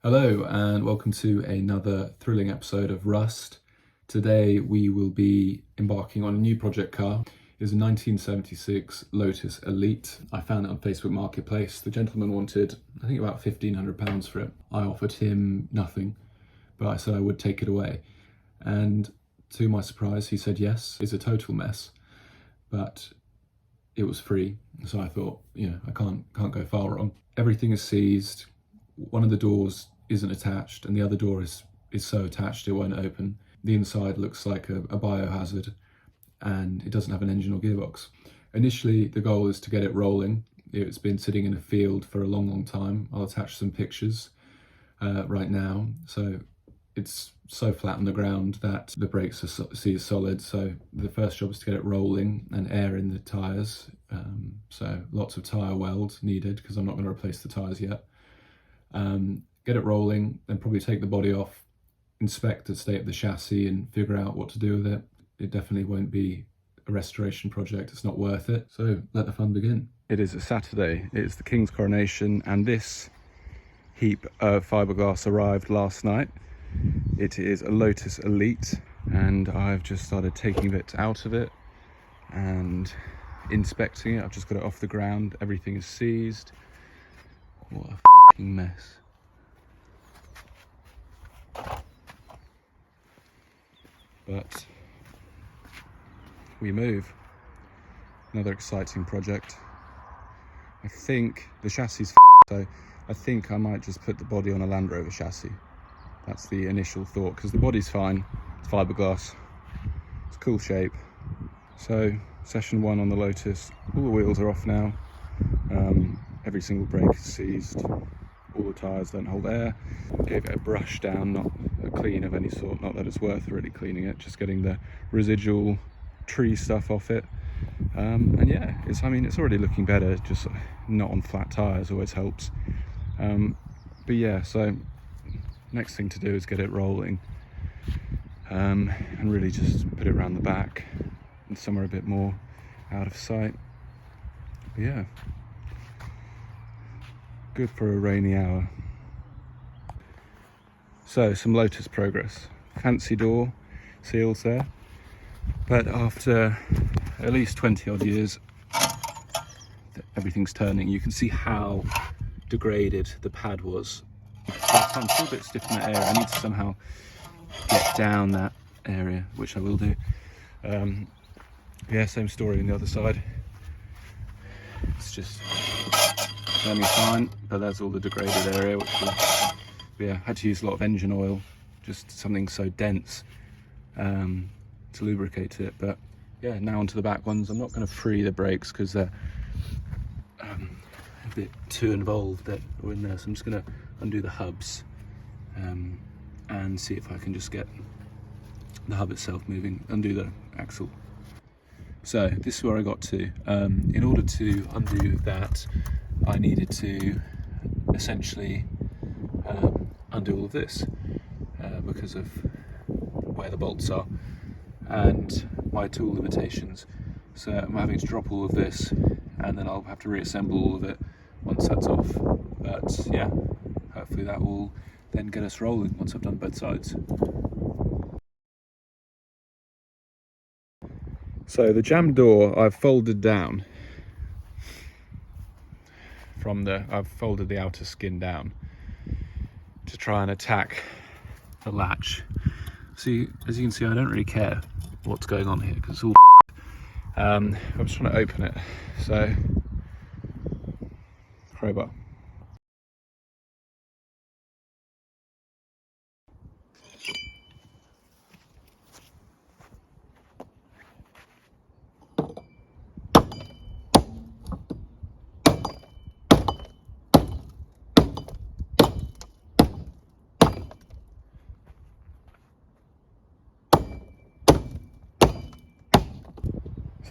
Hello and welcome to another thrilling episode of Rust. Today we will be embarking on a new project car. It is a 1976 Lotus Elite. I found it on Facebook Marketplace. The gentleman wanted, I think, about £1,500 for it. I offered him nothing, but I said I would take it away. And to my surprise, he said yes. It's a total mess, but it was free. So I thought, I can't go far wrong. Everything is seized. One of the doors isn't attached and the other door is so attached it won't open. The inside looks like a biohazard and it doesn't have an engine or gearbox. Initially, the goal is to get it rolling. It's been sitting in a field for a long time. I'll attach some pictures right now. So it's so flat on the ground that the brakes are seized solid. So the first job is to get it rolling and air in the tyres. So lots of tyre weld needed because I'm not going to replace the tyres yet. Get it rolling, then probably take the body off, inspect the state of the chassis and figure out what to do with it. It definitely won't be a restoration project, it's not worth it. So let the fun begin. It is a Saturday, it's the King's coronation, and this heap of fiberglass arrived last night. It is a Lotus Elite, and I've just started taking bits out of it and inspecting it. I've just got it off the ground, everything is seized. What a fucking mess. But we move. Another exciting project. I think the chassis is so I think I might just put the body on a Land Rover chassis. That's the initial thought, because the body's fine, it's fiberglass, it's cool shape. So session 1 on the Lotus, all the wheels are off now. Every single brake is seized, all the tyres don't hold air. Gave it a brush down, not a clean of any sort, not that it's worth really cleaning it, just getting the residual tree stuff off it. And yeah, it's already looking better, just not on flat tyres always helps. But yeah, so next thing to do is get it rolling and really just put it around the back and somewhere a bit more out of sight. But yeah, good for a rainy hour. So some Lotus progress. Fancy door, seals there, but after at least 20 odd years everything's turning. You can see how degraded the pad was. I'm still a bit stiff in that area. I need to somehow get down that area, which I will do. Yeah, same story on the other side. It's just turning fine, but there's all the degraded area, which had to use a lot of engine oil, just something so dense to lubricate it. But yeah, now onto the back ones. I'm not going to free the brakes because they're a bit too involved in there, so I'm just going to undo the hubs and see if I can just get the hub itself moving, undo the axle. So this is where I got to. In order to undo that, I needed to essentially undo all of this because of where the bolts are and my tool limitations. So I'm having to drop all of this and then I'll have to reassemble all of it once that's off. But yeah, hopefully that will then get us rolling once I've done both sides. So the jam door I've folded down I've folded the outer skin down to try and attack the latch. See, as you can see, I don't really care what's going on here because it's all I'm just trying to open it. So crowbar.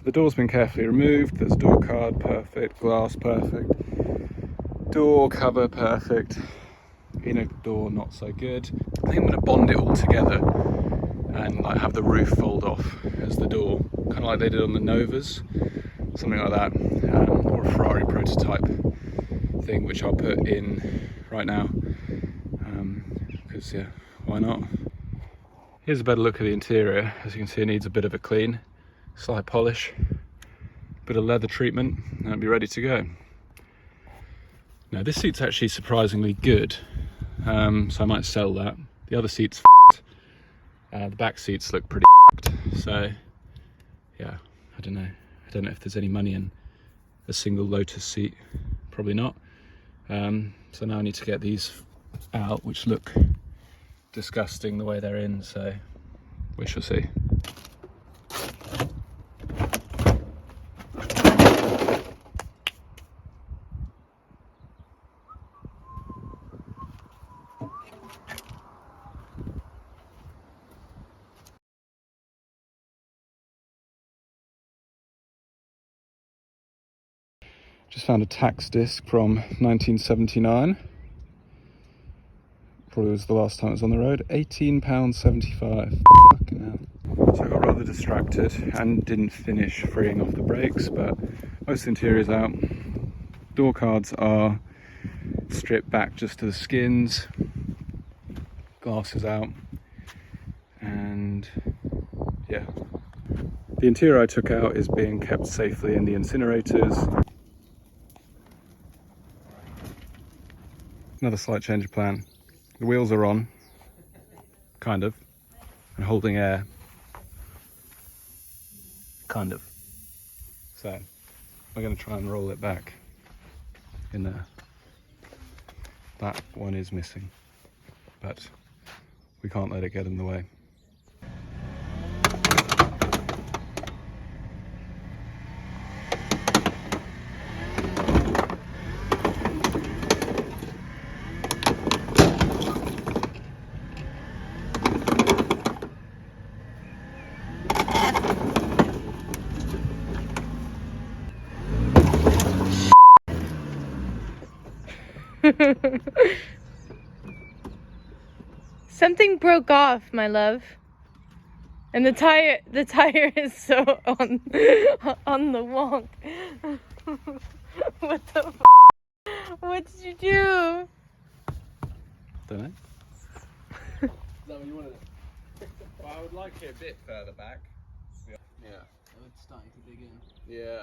The door's been carefully removed. There's door card perfect, glass perfect, door cover perfect, inner door not so good. I think I'm going to bond it all together and like have the roof fold off as the door, kind of like they did on the Novas, something like that, or a Ferrari prototype thing, which I'll put in right now. because yeah, why not? Here's a better look at the interior. As you can see, it needs a bit of a clean, slight polish, bit of leather treatment, and it'll be ready to go. Now this seat's actually surprisingly good, so I might sell that. The other seat's the back seats look pretty so yeah, I don't know if there's any money in a single Lotus seat, probably not. So now I need to get these out, which look disgusting the way they're in, so we shall see. Just found a tax disc from 1979. Probably was the last time it was on the road. £18.75. Fucking hell. So I got rather distracted and didn't finish freeing off the brakes, but most of the interior's out. Door cards are stripped back just to the skins. Glass is out. And yeah. The interior I took out is being kept safely in the incinerators. Another slight change of plan. The wheels are on, kind of, and holding air, kind of. So we're going to try and roll it back in there. That one is missing, but we can't let it get in the way. Something broke off, my love. And the tire is so on the wonk. What the what did you do? Don't know. Is that what you wanted? Well, I would like it a bit further back. Yeah. It's starting to dig in. Yeah.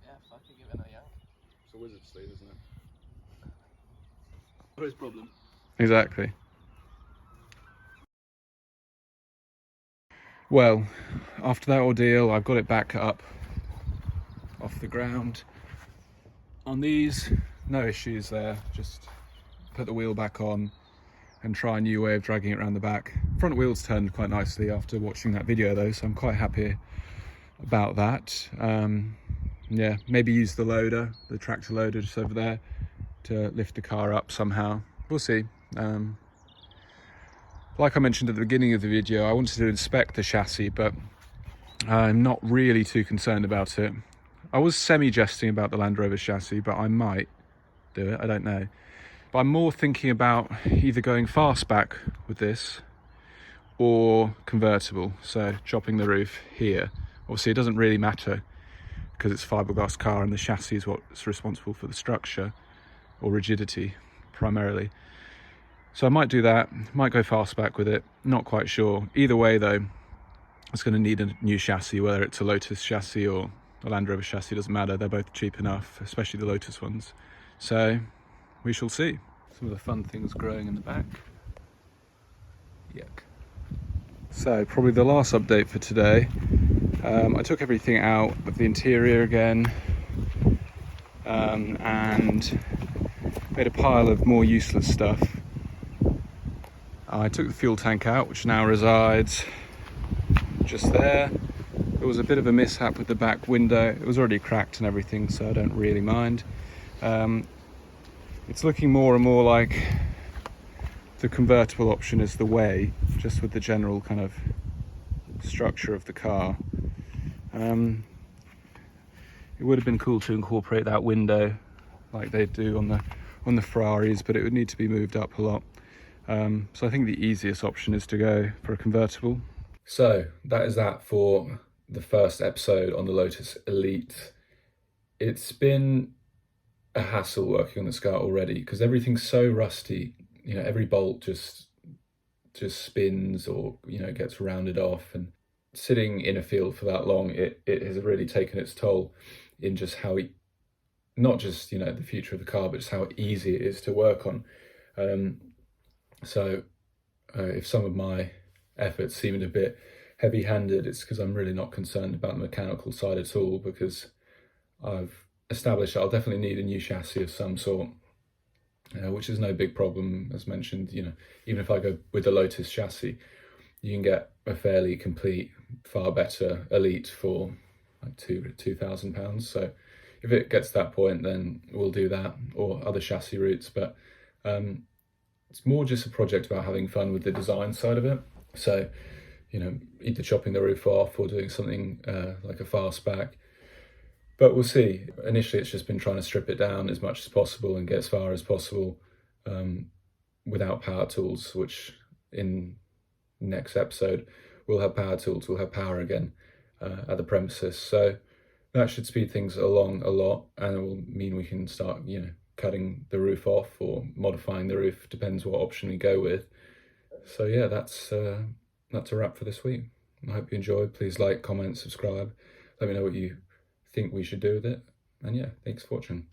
Yeah, fuck it, give it a yank. It's a wizard's sleeve, isn't it? What is the problem? Exactly. Well, after that ordeal, I've got it back up off the ground. On these, no issues there. Just put the wheel back on and try a new way of dragging it around the back. Front wheels turned quite nicely after watching that video though, so I'm quite happy about that. Yeah, maybe use the loader, the tractor loader just over there, to lift the car up somehow. We'll see. Like I mentioned at the beginning of the video, I wanted to inspect the chassis, but I'm not really too concerned about it. I was semi-jesting about the Land Rover chassis, but I might do it, I don't know. But I'm more thinking about either going fastback with this or convertible, so chopping the roof here. Obviously it doesn't really matter because it's a fiberglass car and the chassis is what's responsible for the structure or rigidity primarily. So I might do that, might go fastback with it, not quite sure. Either way though, it's going to need a new chassis, whether it's a Lotus chassis or a Land Rover chassis, doesn't matter, they're both cheap enough, especially the Lotus ones. So we shall see. Some of the fun things growing in the back. Yuck. So probably the last update for today. I took everything out of the interior again and made a pile of more useless stuff. I took the fuel tank out, which now resides just there. There was a bit of a mishap with the back window. It was already cracked and everything, so I don't really mind. It's looking more and more like the convertible option is the way, just with the general kind of structure of the car. It would have been cool to incorporate that window like they do on the Ferraris, but it would need to be moved up a lot. So I think the easiest option is to go for a convertible. So that is that for the first episode on the Lotus Elite. It's been a hassle working on this car already because everything's so rusty. every bolt just spins, or gets rounded off. And sitting in a field for that long, it has really taken its toll in just how not just the future of the car, but just how easy it is to work on. So if some of my efforts seemed a bit heavy-handed, it's because I'm really not concerned about the mechanical side at all, because I've established that I'll definitely need a new chassis of some sort, which is no big problem. As mentioned, even if I go with the Lotus chassis, you can get a fairly complete, far better Elite for like £2,000. So if it gets to that point, then we'll do that, or other chassis routes. But it's more just a project about having fun with the design side of it. So, either chopping the roof off or doing something like a fastback. But we'll see. Initially, it's just been trying to strip it down as much as possible and get as far as possible without power tools, which in next episode, we'll have power tools, we'll have power again at the premises. So that should speed things along a lot, and it will mean we can start, cutting the roof off or modifying the roof, depends what option we go with. So yeah, that's a wrap for this week. I hope you enjoyed. Please like, comment, subscribe. Let me know what you think we should do with it. And yeah, thanks for watching.